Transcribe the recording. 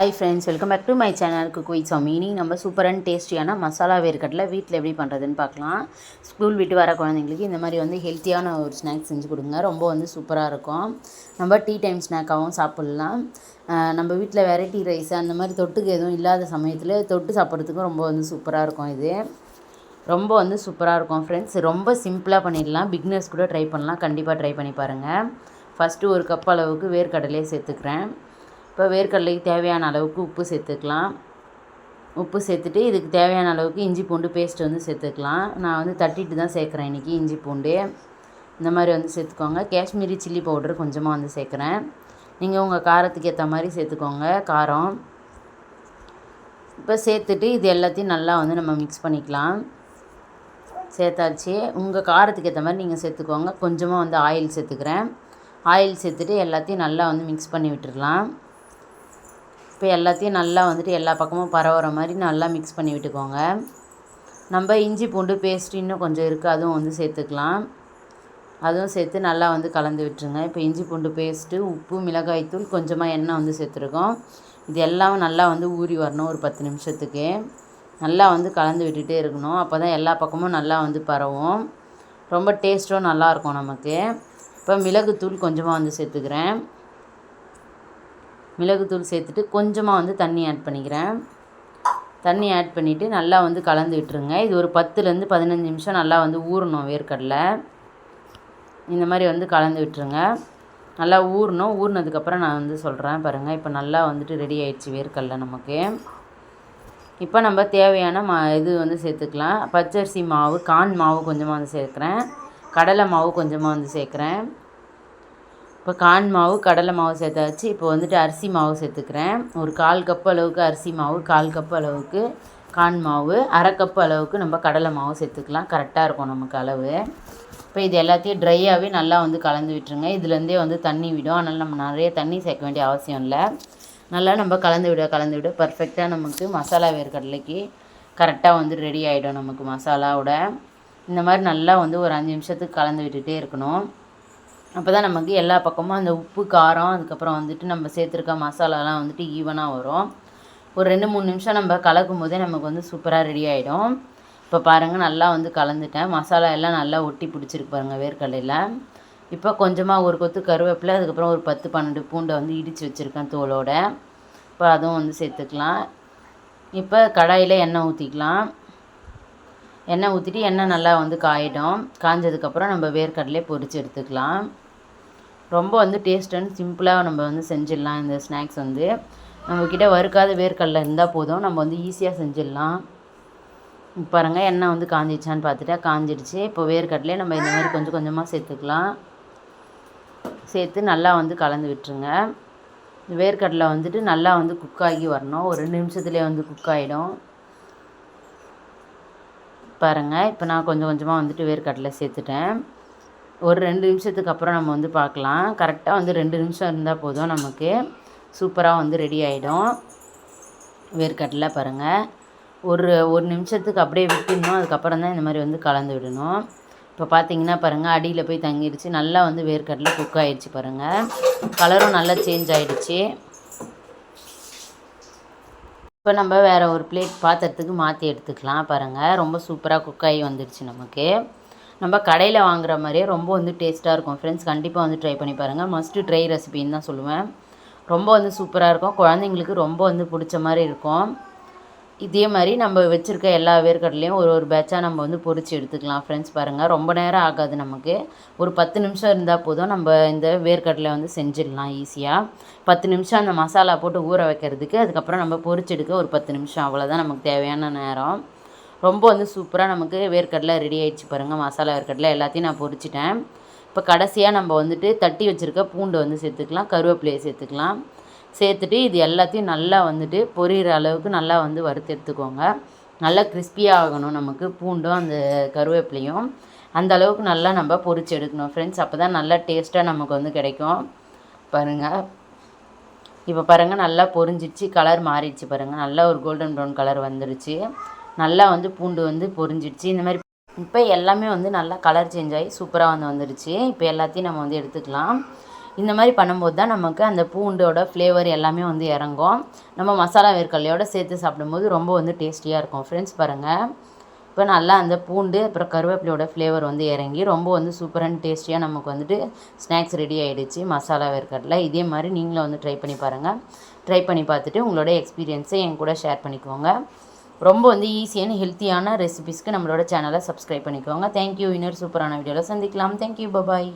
Hi friends, welcome back to my channel cook with Sami. நம்ம super and டேஸ்டியான மசாலா வேர்க்கடலை வீட்டில் எப்படி பண்ணுறதுன்னு பார்க்கலாம். ஸ்கூல் விட்டு வர குழந்தைங்களுக்கு இந்த மாதிரி ஹெல்த்தியான ஒரு ஸ்நாக்ஸ் செஞ்சு கொடுங்க. ரொம்ப சூப்பராக இருக்கும். நம்ம டீ டைம் ஸ்நாக்காகவும் சாப்பிட்லாம். நம்ம வீட்டில் வெரைட்டி ரைஸ் அந்த மாதிரி தொட்டுக்கு எதுவும் இல்லாத சமயத்தில் தொட்டு சாப்பிட்றதுக்கும் ரொம்ப சூப்பராக இருக்கும். இது ரொம்ப சூப்பராக இருக்கும் ஃப்ரெண்ட்ஸ். ரொம்ப சிம்பிளாக பண்ணிடலாம். பிகினர்ஸ் கூட ட்ரை பண்ணலாம். கண்டிப்பாக ட்ரை பண்ணி பாருங்கள். ஃபஸ்ட்டு ஒரு கப் அளவுக்கு வேர்க்கடலையை சேர்த்துக்கிறேன். இப்போ வேர்க்கடலைக்கு தேவையான அளவுக்கு உப்பு சேர்த்துக்கலாம். உப்பு சேர்த்துட்டு இதுக்கு தேவையான அளவுக்கு இஞ்சி பூண்டு பேஸ்ட் சேர்த்துக்கலாம். நான் தட்டிட்டு தான் சேர்க்குறேன் இன்றைக்கி. இஞ்சி பூண்டு இந்த மாதிரி சேர்த்துக்கோங்க. காஷ்மீரி சில்லி பவுடர் கொஞ்சமாக சேர்க்குறேன். நீங்கள் உங்கள் காரத்துக்கு ஏற்ற மாதிரி சேர்த்துக்கோங்க காரம். இப்போ சேர்த்துட்டு இது எல்லாத்தையும் நல்லா நம்ம மிக்ஸ் பண்ணிக்கலாம். சேர்த்தாச்சு. உங்கள் காரத்துக்கு ஏற்ற மாதிரி நீங்கள் சேர்த்துக்கோங்க. கொஞ்சமாக ஆயில் சேர்த்துக்கிறேன். ஆயில் சேர்த்துட்டு எல்லாத்தையும் நல்லா மிக்ஸ் பண்ணி விட்டுடலாம். இப்போ எல்லாத்தையும் நல்லா எல்லா பக்கமும் பரவுற மாதிரி நல்லா மிக்ஸ் பண்ணி விட்டுக்கோங்க. நம்ம இஞ்சி பூண்டு பேஸ்ட் இன்னும் கொஞ்சம் இருக்குது, அதுவும் சேர்த்துக்கலாம். அதுவும் சேர்த்து நல்லா கலந்து விட்டுருங்க. இப்போ இஞ்சி பூண்டு பேஸ்ட்டு, உப்பு, மிளகாய்த்தூள், கொஞ்சமாக எண்ணெய் சேர்த்துருக்கோம். இது எல்லாம் நல்லா ஊறி வரணும். ஒரு 10 நிமிஷத்துக்கு நல்லா கலந்து விட்டுகிட்டே இருக்கணும். அப்போ தான் எல்லா பக்கமும் நல்லா பரவும். ரொம்ப டேஸ்ட்டும் நல்லாயிருக்கும் நமக்கு. இப்போ மிளகுத்தூள் கொஞ்சமாக சேர்த்துக்கிறேன். மிளகுத்தூள் சேர்த்துட்டு கொஞ்சமாக தண்ணி ஆட் பண்ணிக்கிறேன். தண்ணி ஆட் பண்ணிவிட்டு நல்லா கலந்து விட்டுருங்க. இது ஒரு 10லேருந்து 15 நிமிஷம் நல்லா ஊறணும் வேர்க்கடலை. இந்த மாதிரி கலந்து விட்டுருங்க. நல்லா ஊறணும். ஊறினதுக்கப்புறம் நான் சொல்கிறேன் பாருங்கள். இப்போ நல்லா ரெடி ஆகிடுச்சு வேர்க்கடலை நமக்கு. இப்போ நம்ம தேவையான இது சேர்த்துக்கலாம். பச்சரிசி மாவு, கார்ன் மாவு கொஞ்சமாக சேர்க்குறேன். கடலை மாவு கொஞ்சமாக சேர்க்குறேன். இப்போ கார்ன் மாவு, கடலை மாவு சேர்த்தாச்சு. இப்போ அரிசி மாவு சேர்த்துக்கிறேன். ஒரு 1/4 கப் அளவுக்கு அரிசி மாவு, 1/4 கப் அளவுக்கு கார்ன் மாவு, 1/2 கப் அளவுக்கு நம்ம கடலை மாவு சேர்த்துக்கலாம். கரெக்டாக இருக்கும் நமக்கு அளவு. இப்போ இது எல்லாத்தையும் ட்ரையாகவே நல்லா கலந்து விட்டுருங்க. இதுலேருந்தே தண்ணி விடும். அதனால் நம்ம நிறைய தண்ணி சேர்க்க வேண்டிய அவசியம் இல்லை. நல்லா நம்ம கலந்து விட பர்ஃபெக்டாக நமக்கு மசாலா வேர்க்கடலைக்கு கரெக்டாக ரெடி ஆகிடும் நமக்கு மசாலாவோட. இந்த மாதிரி நல்லா ஒரு 5 நிமிஷத்துக்கு கலந்து விட்டுகிட்டே இருக்கணும். அப்போ தான் நமக்கு எல்லா பக்கமும் அந்த உப்பு, காரம், அதுக்கப்புறம் நம்ம சேர்த்துருக்க மசாலாலாம் ஈவனாக வரும். ஒரு 2-3 நிமிஷம் நம்ம கலக்கும் போதே நமக்கு சூப்பராக ரெடி ஆகிடும். இப்போ பாருங்கள் நல்லா கலந்துட்டேன். மசாலா எல்லாம் நல்லா ஒட்டி பிடிச்சிருக்கு பாருங்கள் வேர்க்கடலையில். இப்போ கொஞ்சமாக ஒரு கொத்து கருவேப்பிலை, அதுக்கப்புறம் ஒரு 10-12 பூண்டை இடித்து வச்சுருக்கேன் தோலோடு. இப்போ அதுவும் சேர்த்துக்கலாம். இப்போ கடாயில் எண்ணெய் ஊற்றிக்கலாம். எண்ணெய் ஊற்றிட்டு எண்ணெய் நல்லா காயிடும். காஞ்சதுக்கப்புறம் நம்ம வேர்க்கடலையை பொரித்து எடுத்துக்கலாம். ரொம்ப டேஸ்ட் அண்ட் சிம்பிளாக நம்ம செஞ்சிடலாம். இந்த ஸ்நாக்ஸ் நம்மக்கிட்ட வறுக்காத வேர்க்கடலை இருந்தால் போதும், நம்ம ஈஸியாக செஞ்சிடலாம். பாருங்கள் எண்ணெய் காஞ்சிச்சான்னு பார்த்துட்டா காஞ்சிடுச்சு. இப்போ வேர்க்கடலையே நம்ம இந்த மாதிரி கொஞ்சம் கொஞ்சமாக சேர்த்துக்கலாம். சேர்த்து நல்லா கலந்து விட்டுருங்க. வேர்க்கடலை நல்லா குக் ஆகி வரணும். ஒரு 2 நிமிஷத்துலேயே குக் ஆகிடும். பாருங்கள் இப்போ நான் கொஞ்சம் கொஞ்சமாக வேர்க்கடலை சேர்த்துட்டேன். ஒரு 2 நிமிஷத்துக்கு அப்புறம் நம்ம பார்க்கலாம். கரெக்டாக 2 நிமிஷம் இருந்தால் போதும், நமக்கு சூப்பராக ரெடி ஆகிடும் வேர்க்கடலை. பாருங்கள் ஒரு நிமிஷத்துக்கு அப்படியே விட்டுடணும். அதுக்கப்புறம் தான் இந்த மாதிரி கலந்து விடணும். இப்போ பார்த்தீங்கன்னா பாருங்கள் அடியில் போய் தங்கிடுச்சு. நல்லா வேர்க்கடலை குக் ஆகிடுச்சு பாருங்கள். கலரும் நல்லா சேஞ்ச் ஆகிடுச்சு. இப்போ நம்ம வேறு ஒரு பிளேட் பாத்திரத்துக்கு மாற்றி எடுத்துக்கலாம். பாருங்கள் ரொம்ப சூப்பராக குக் ஆகி வந்துடுச்சு நமக்கு. நம்ம கடையில் வாங்குகிற மாதிரியே ரொம்ப டேஸ்ட்டாக இருக்கும் ஃப்ரெண்ட்ஸ். கண்டிப்பாக ட்ரை பண்ணி பாருங்கள். மஸ்ட்டு ட்ரை ரெசிபின்னு தான் சொல்லுவேன். ரொம்ப சூப்பராக இருக்கும். குழந்தைங்களுக்கு ரொம்ப பிடிச்ச மாதிரி இருக்கும். இதே மாதிரி நம்ம வச்சுருக்க எல்லா வேர்க்கடலையும் ஒரு பேட்சாக நம்ம பொரித்து எடுத்துக்கலாம் ஃப்ரெண்ட்ஸ். பாருங்கள் ரொம்ப நேரம் ஆகாது நமக்கு. ஒரு 10 நிமிஷம் இருந்தால் போதும், நம்ம இந்த வேர்க்கடலை செஞ்சிடலாம் ஈஸியாக. 10 நிமிஷம் அந்த மசாலா போட்டு ஊற வைக்கிறதுக்கு, அதுக்கப்புறம் நம்ம பொரிச்சு எடுக்க ஒரு 10 நிமிஷம், அவ்வளோதான் நமக்கு தேவையான நேரம். ரொம்ப சூப்பராக நமக்கு வேர்க்கடலை ரெடி ஆகிடுச்சு பாருங்கள். மசாலா வேர்க்கடலை எல்லாத்தையும் நான் பொரிச்சிட்டேன். இப்போ கடைசியாக நம்ம தட்டி வச்சுருக்க பூண்டு சேர்த்துக்கலாம். கருவேப்பிலையை சேர்த்துக்கலாம். சேர்த்துட்டு இது எல்லாத்தையும் நல்லா பொரியிற அளவுக்கு நல்லா வறுத்து எடுத்துக்கோங்க. நல்லா கிறிஸ்பியாக ஆகணும் நமக்கு பூண்டும் அந்த கருவேப்பிலையும். அந்த அளவுக்கு நல்லா நம்ம பொரிச்சு எடுக்கணும் ஃப்ரெண்ட்ஸ். அப்போ தான் நல்லா டேஸ்ட்டாக நமக்கு கிடைக்கும். பாருங்கள் இப்போ பாருங்கள் நல்லா பொரிஞ்சிடுச்சு. கலர் மாறிடுச்சு பாருங்கள். நல்லா ஒரு கோல்டன் ப்ரௌன் கலர் வந்துடுச்சு. நல்லா பூண்டு பொரிஞ்சிடுச்சு. இந்த மாதிரி இப்போ எல்லாமே நல்லா கலர் சேஞ்ச் ஆகி சூப்பராக வந்துடுச்சு. இப்போ எல்லாத்தையும் நம்ம எடுத்துக்கலாம். இந்த மாதிரி பண்ணும்போது தான் நமக்கு அந்த பூண்டோட ஃப்ளேவர் எல்லாமே வந்து இறங்கும். நம்ம மசாலா வேர்க்கடலையோட சேர்த்து சாப்பிடும்போது ரொம்ப வந்து டேஸ்டியாக இருக்கும். ஃப்ரெண்ட்ஸ் பாருங்கள், இப்போ நல்லா அந்த பூண்டு அப்புறம் கருவேப்பிலையோட ஃப்ளேவர் வந்து இறங்கி ரொம்ப வந்து சூப்பரான டேஸ்டியாக நமக்கு வந்துட்டு ஸ்நாக்ஸ் ரெடி ஆகிடுச்சு மசாலா வேர்க்கடலை. இதே மாதிரி நீங்களும் வந்து ட்ரை பண்ணி பாருங்கள். ட்ரை பண்ணி பார்த்துட்டு உங்களோட எக்ஸ்பீரியன்ஸை என் கூட ஷேர் பண்ணிக்கோங்க. ரொம்ப வந்து ஈஸியான ஹெல்த்தியான ரெசிபிஸ்க்கு நம்மளோட சேனலை சப்ஸ்கிரைப் பண்ணிக்கோங்க. தேங்க்யூ. இன்னொரு சூப்பரான வீடியோவில் சந்திக்கலாம். தேங்க்யூ. பபாய்.